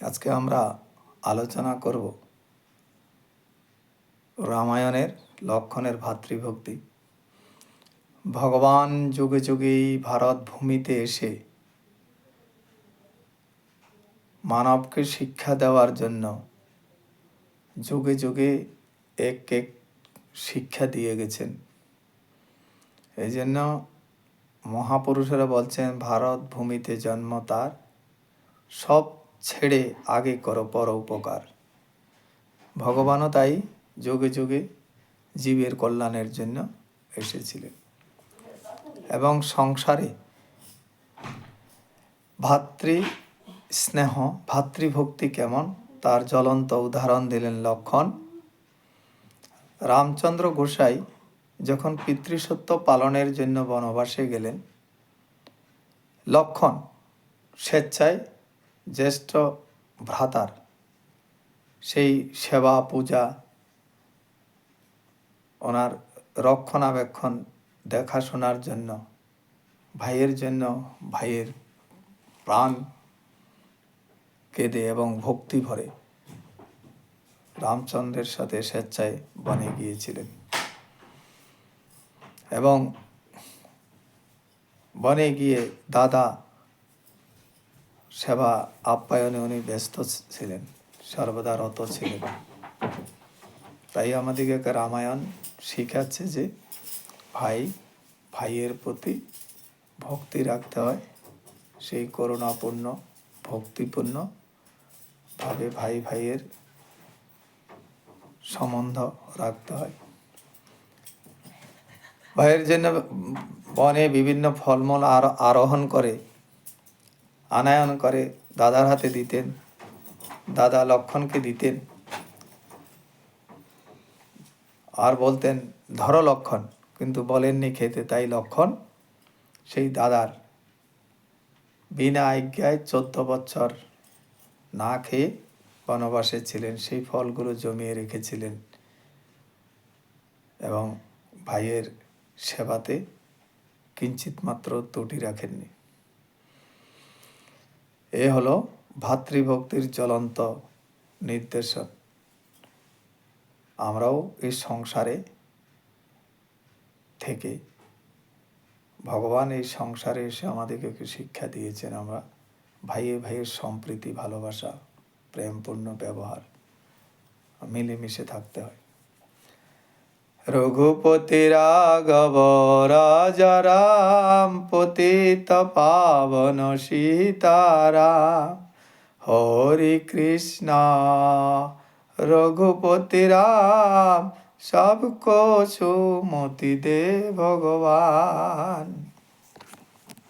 আজকে আমরা আলোচনা করব রামায়ণের লক্ষণের ভাতৃভক্তি। ভগবান যুগে যুগেই ভারত ভূমিতে এসে মানবকে শিক্ষা দেওয়ার জন্য যুগে যুগে এক এক শিক্ষা দিয়ে গেছেন। এই জন্য মহাপুরুষেরা বলছেন, ভারত ভূমিতে জন্ম তার, সব ছেড়ে আগে করো পর উপকার। ভগবানও তাই যুগে যুগে জীবের কল্যাণের জন্য এসেছিলেন এবং সংসারে ভাতৃ স্নেহ ভাতৃভক্তি কেমন তার জ্বলন্ত উদাহরণ দিলেন লক্ষণ। রামচন্দ্র গোসাই যখন পিতৃসত্য পালনের জন্য বনবাসে গেলেন, লক্ষণ স্বেচ্ছায় জ্যেষ্ঠ ভ্রাতার সেই সেবা পূজা, ওনার রক্ষণাবেক্ষণ দেখাশোনার জন্য, ভাইয়ের জন্য ভাইয়ের প্রাণ কেঁদে এবং ভক্তি ভরে রামচন্দ্রের সাথে স্বেচ্ছায় বনে গিয়েছিলেন। এবং বনে গিয়ে দাদা সেবা আপ্যায়নে উনি ব্যস্ত ছিলেন, সর্বদা রত ছিলেন। তাই আমাদেরকে রামায়ণ শিখাচ্ছে যে ভাইয়ের প্রতি ভক্তি রাখতে হয়, সেই করুণাপূর্ণ ভক্তিপূর্ণ ভাবে ভাইয়ের সম্বন্ধ রাখতে হয়। ভাইয়ের জন্য বনে বিভিন্ন ফলমূল আরোহণ করে আনায়ন করে দাদার হাতে দিতেন, দাদা লক্ষণকে দিতেন আর বলতেন, ধরো লক্ষণ, কিন্তু বলেননি খেতে। তাই লক্ষণ সেই দাদার বিনা আজ্ঞায় 14 বছর না খেয়ে বনবাসে ছিলেন, সেই ফলগুলো জমিয়ে রেখেছিলেন এবং ভাইয়ের সেবাতে কিঞ্চিত মাত্র ত্রুটি রাখেননি। এ হলো ভাতৃভক্তির জ্বলন্ত নির্দেশন। আমরাও এই সংসারে থেকে ভগবান এই সংসারে এসে আমাদেরকে শিক্ষা দিয়েছেন, আমরা ভাইয়ের সম্প্রীতি, ভালোবাসা, প্রেমপূর্ণ ব্যবহার, মিলেমিশে থাকতে হয়। রঘুপতি রাঘব রাজা রাম, পতিত পাবন সীতারাম, হরে কৃষ্ণ রঘুপতি রাম, সবকো সুমতি দে ভগবান।